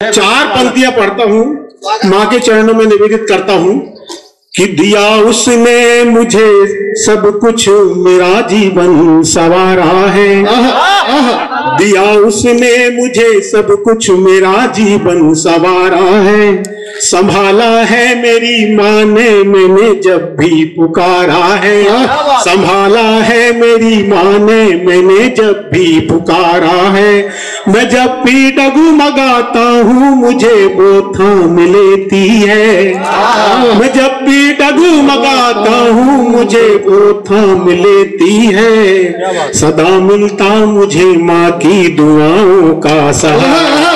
चार पंक्तियां पढ़ता हूँ, माँ के चरणों में निवेदित करता हूँ कि दिया उसने मुझे सब कुछ, मेरा जीवन संवारा है। दिया उसने मुझे सब कुछ, मेरा जीवन संवारा है। संभाला है मेरी माँ ने, मैंने जब भी पुकारा है। संभाला है मेरी माँ ने, मैंने जब भी पुकारा है। मैं जब भी डगमगाता हूँ, मुझे वो थाम लेती है। मैं जब भी डगमगाता हूँ, मुझे वो थाम लेती है। सदा मिलता मुझे माँ की दुआओं का सहारा,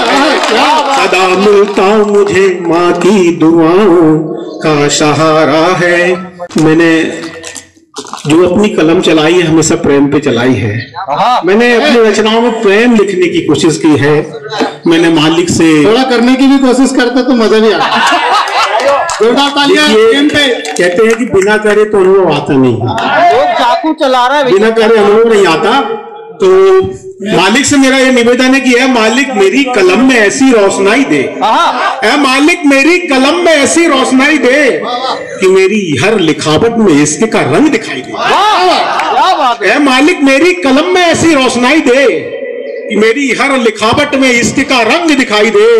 सदा मिलता मुझे माँ की दुआओं का सहारा है। मैंने जो अपनी कलम चलाई है, हमेशा प्रेम पे चलाई है। मैंने अपनी रचनाओं में प्रेम लिखने की कोशिश की है। मैंने मालिक से थोड़ा करने की भी कोशिश करते तो मजा नहीं आता। कहते हैं कि बिना करे तो अनुभव आता नहीं, चाकू चला रहा है, बिना करे अनुभव नहीं आता। तो मालिक से मेरा ये निवेदन है कि है मालिक मेरी कलम में ऐसी रोशनाई दे, है मालिक मेरी कलम में ऐसी रोशनाई दे कि मेरी हर लिखावट में इश्क का रंग दिखाई दे। है मालिक मेरी कलम में ऐसी रोशनाई दे कि मेरी हर लिखावट में इश्क का रंग दिखाई दे।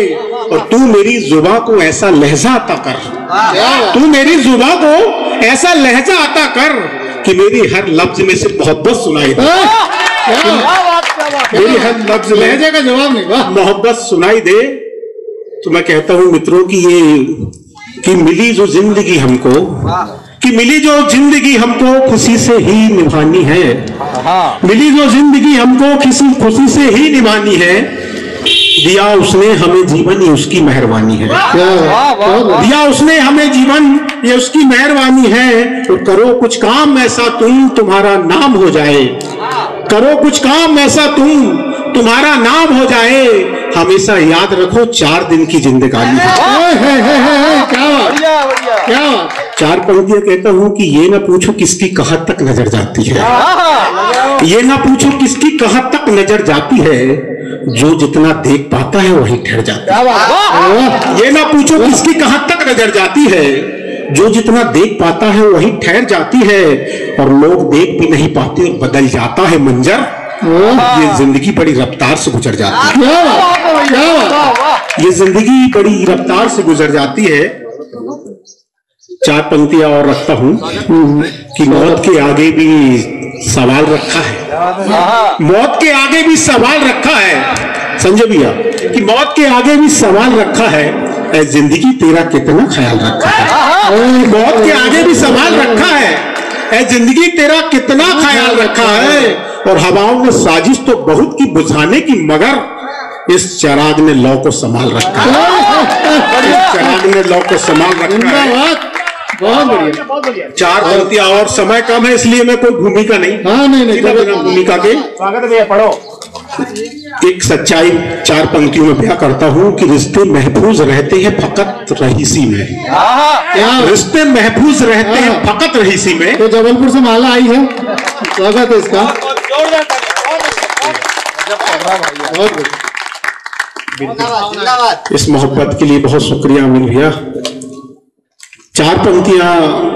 और तू मेरी जुबां को ऐसा लहजा अता कर, तू मेरी जुबां को ऐसा लहजा अता कर कि मेरी हर लफ्ज में से मोहब्बत सुनाई दे। मेरी हर लफ्ज लहजे का जवाब नहीं, मोहब्बत सुनाई दे। तो मैं कहता हूं मित्रों कि ये कि मिली जो जिंदगी हमको, कि मिली जो जिंदगी हमको खुशी से ही निभानी है। मिली जो जिंदगी हमको किसी खुशी से ही निभानी है। दिया उसने हमें जीवन, ये उसकी मेहरबानी है। दिया उसने हमें जीवन, ये उसकी मेहरबानी है। तो करो कुछ काम ऐसा तुम्हारा नाम हो जाए। करो कुछ काम ऐसा तुम्हारा नाम हो जाए। हमेशा याद रखो 4 दिन की जिंदगानी है। क्या चार पंक्तियां कहता हूं कि ये ना पूछो किसकी कहां तक नजर जाती है। ये ना पूछो किसकी कहां तक नजर जाती है। जो जितना देख पाता है वही ठहर जाता है। ये ना पूछो किसकी कहां तक नजर जाती है। जो जितना देख पाता है वही ठहर जाती है। और लोग देख भी नहीं पाते और बदल जाता है मंजर। ये जिंदगी बड़ी रफ्तार से गुजर जाती है। ये जिंदगी बड़ी रफ्तार से गुजर जाती है। 4 पंक्तियां और रखता हूं कि मौत के आगे भी सवाल रखा है। मौत के आगे भी सवाल रखा है संजय भैया, कि मौत के आगे भी सवाल रखा है। ऐ जिंदगी तेरा कितना ख्याल रखा है। मौत के आगे भी सवाल रखा है। ऐ जिंदगी तेरा कितना ख्याल रखा है। और हवाओं में साजिश तो बहुत की बुझाने की, मगर इस चिराग ने लौ को संभाल रखा है। इस चिराग ने लौ को संभाल रखा है। बहुत बढ़िया। 4 पंक्तियां और समय कम है इसलिए मैं कोई भूमिका नहीं, बिना भूमिका के स्वागत है। पढ़ो। एक सच्चाई 4 पंक्तियों में बयां करता हूं कि रिश्ते महफूज रहते हैं फकत रहीसी में। रिश्ते महफूज रहते हैं फकत रहीसी में। तो जबलपुर से माला आई है, स्वागत है इसका। इस मोहब्बत के लिए बहुत शुक्रिया अमीन भैया। 4 पंक्तियां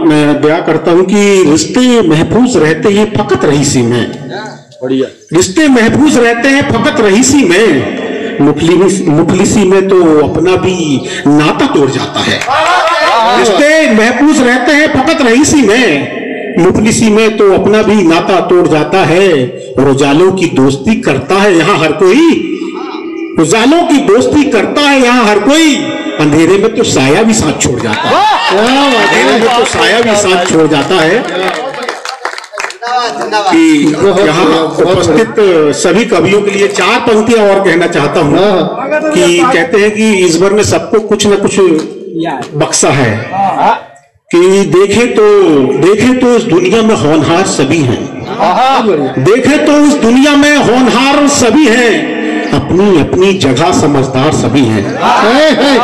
मैं बयां करता हूं कि रिश्ते महफूज रहते हैं फकत रहीसी में। बढ़िया। रिश्ते महफूज रहते हैं फकत रहीसी में। मुफलिसी में तो अपना भी नाता तोड़ जाता है। रिश्ते महफूज रहते हैं फकत रहीसी में। मुफलिसी में तो अपना भी नाता तोड़ जाता है। और उजालों की दोस्ती करता है यहाँ हर कोई। उजालों की दोस्ती करता है यहाँ हर कोई। अंधेरे में तो साया भी साथ छोड़ जाता है। अंधेरे में तो साया भी साथ छोड़ जाता है। कि यहाँ उपस्थित सभी कवियों के लिए 4 पंक्तियां और कहना चाहता हूँ कि कहते हैं कि ईश्वर ने सबको कुछ न कुछ बख्शा है। कि देखे तो इस दुनिया में होनहार सभी हैं। देखे तो इस दुनिया में होनहार सभी हैं। अपनी अपनी जगह समझदार सभी हैं।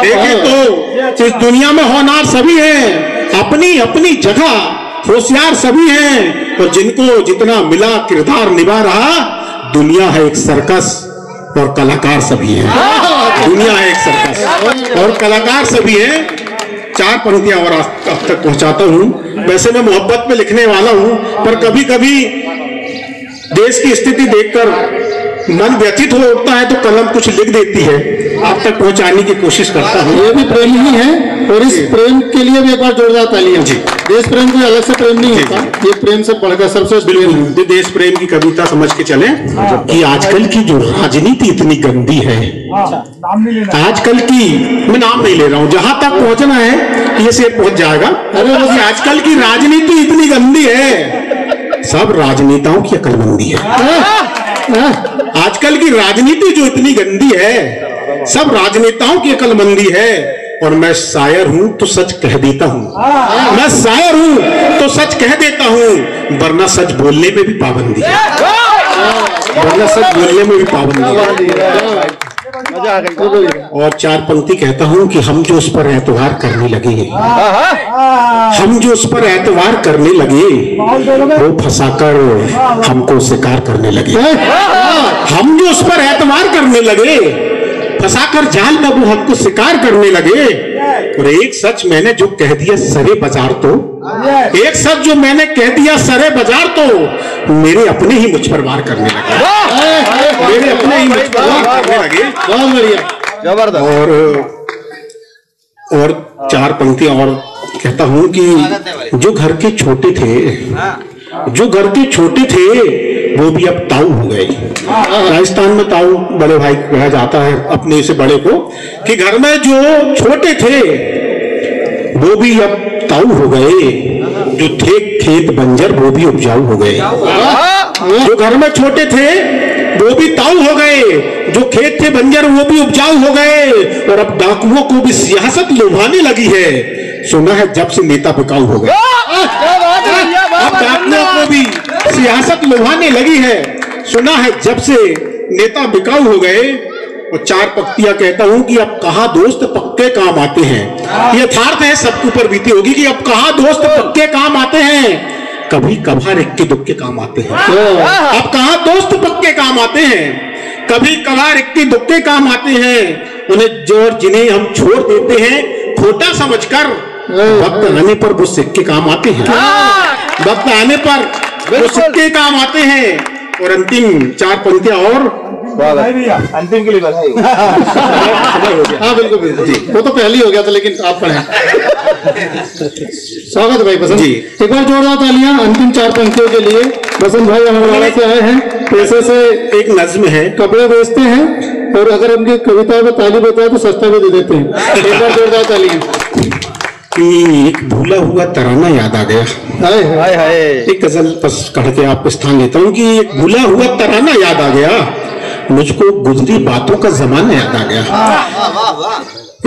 देखे तो इस दुनिया में होनहार सभी हैं। अपनी अपनी जगह होशियार सभी हैं। और जिनको जितना मिला किरदार निभा रहा। दुनिया है एक सर्कस और कलाकार सभी हैं। दुनिया है एक सर्कस। और कलाकार सभी हैं। 4 पंक्तियां और अब तक पहुंचाता हूं। वैसे मैं मोहब्बत में लिखने वाला हूं, पर कभी कभी देश की स्थिति देखकर मन व्यथित हो उठता है तो कलम कुछ लिख देती है। आप तक पहुंचाने की कोशिश करता हूं। ये भी प्रेम ही है, और इस प्रेम के लिए भी एक बार जोरदार तालियां। जी। देश प्रेम कोई अलग से प्रेम नहीं होता, ये प्रेम से बढ़कर सबसे प्रेम है। देश प्रेम की कविता समझ के चले कि आजकल की जो राजनीति इतनी गंदी है, आजकल की, मैं नाम नहीं ले रहा हूं, जहां तक पहुंचना है ये से पहुंच जाएगा। अरे आजकल की राजनीति इतनी गंदी है, सब राजनेताओं की अकलमंदी है। आजकल की राजनीति जो इतनी गंदी है, सब राजनेताओं की अकलमंदी है। और मैं शायर हूं तो सच कह देता हूं, मैं शायर हूं तो सच कह देता हूं, वरना सच बोलने में भी पाबंदी है, वरना सच बोलने में भी पाबंदी है। और 4 पंक्ति कहता हूं कि हम जो उस पर एतवार करने लगे, हम जो उस पर एतवार करने लगे, वो फंसाकर हमको शिकार करने लगे। हम जो उस पर एतवार करने लगे, फंसाकर जाल में वो हमको शिकार करने लगे। और एक सच मैंने जो कह दिया सरे बाजार, तो एक सच जो मैंने कह दिया सरे बाजार, तो मेरे अपने ही मुझ पर वार करने लगे, मेरे अपने ही मुझ पर वार करने लगे। बहुत बढ़िया, जबरदस्त। और 4 पंक्तियां और कहता हूं कि जो घर के छोटे थे, जो घर के छोटे थे, वो भी अब ताऊ हो गए। राजस्थान में ताऊ बड़े भाई कहा जाता है अपने से बड़े को, कि घर में जो छोटे थे वो भी अब ताऊ हो गए, जो थे खेत बंजर वो भी उपजाऊ हो गए। जो घर में छोटे थे वो भी ताऊ हो गए, जो खेत थे बंजर वो भी उपजाऊ हो गए। और अब डाकुओं को भी सियासत लुभाने लगी है, सुना है जब से नेता बिकाऊ हो गए। अब डाकुओं को भी सियासत लुभाने लगी है, सुना है जब से नेता बिकाऊ हो गए। और 4 पंक्तियां कहता हूं कि अब कहां दोस्त पक्के काम आते हैं। यथार्थ है, सबके ऊपर बीती होगी कि अब कहां दोस्त पक्के काम आते हैं, कभी कभार इक्के दुक्के काम आते हैं। अब कहां दोस्त पक्के काम आते हैं, कभी कभार इक्के दुक्के काम आते हैं। उन्हें जो जिन्हें हम छोड़ देते हैं खोटा समझकर, वक्त आने पर वो सिक्के काम आते हैं, वक्त आने पर वो सिक्के काम आते हैं। और अंतिम 4 पंक्तियां और अंतिम के लिए बधाई। हाँ बिल्कुल जी, वो तो पहले हो गया था, लेकिन आप पढ़े। स्वागत भाई बसंत जी, एक बार जोरदार तालियां अंतिम 4 पंक्तियों के लिए। बसंत भाई अमरवाड़ा से आए हैं, पैसे से एक नज्म है, कपड़े बेचते हैं, और अगर उनकी कविता में ताली बताए तो सस्ता भी दे देते हैं। एक बार जोरदार तालियां। कि एक भूला हुआ तराना याद आ गया। हाय हाय हाय, एक गजल बस कढ़ के आप स्थान लेता हूँ कि एक भूला हुआ तराना याद आ गया, मुझको गुजरी बातों का जमाना याद आ गया।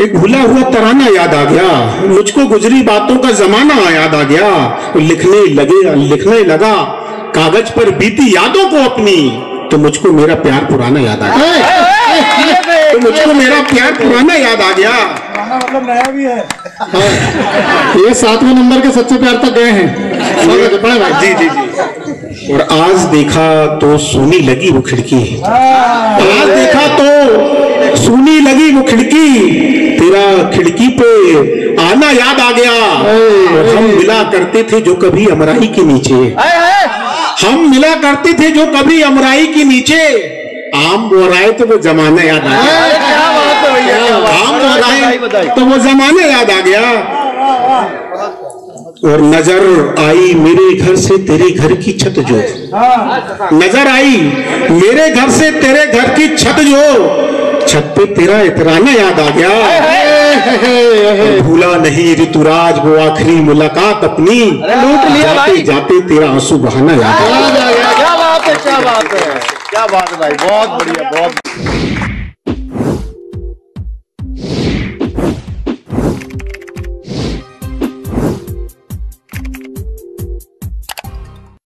एक भूला हुआ तराना याद आ गया, मुझको गुजरी बातों का जमाना याद आ गया। लिखने लगा कागज पर बीती यादों को अपनी, तो मुझको मेरा प्यार पुराना याद आ गया, तो मुझको मेरा प्यार पुराना याद आ गया। मतलब नया भी है। ये 7वें नंबर के सच्चे प्यार तक गए हैं। जी जी जी। और आज देखा तो सोनी लगी वो खिड़की, आज देखा तो सोनी लगी वो खिड़की, तेरा खिड़की पे आना याद आ गया। और हम मिला करते थे जो कभी अमराई के नीचे, हम मिला करते थे जो कभी अमराई के नीचे, आम बोराए तो वो जमाना याद आ गया, आम बोराए तो वो जमाना याद आ गया। और नजर आई मेरे घर से तेरे घर की छत जो, नजर आई मेरे घर से तेरे घर की छत जो, छत पे तेरा इतराना याद आ गया। भूला नहीं ऋतुराज वो आखिरी मुलाकात अपनी, जाते जाते तेरा आंसू बहाना याद आ गया। क्या बात है, क्या बात है, क्या बात है भाई, बहुत बढ़िया, बहुत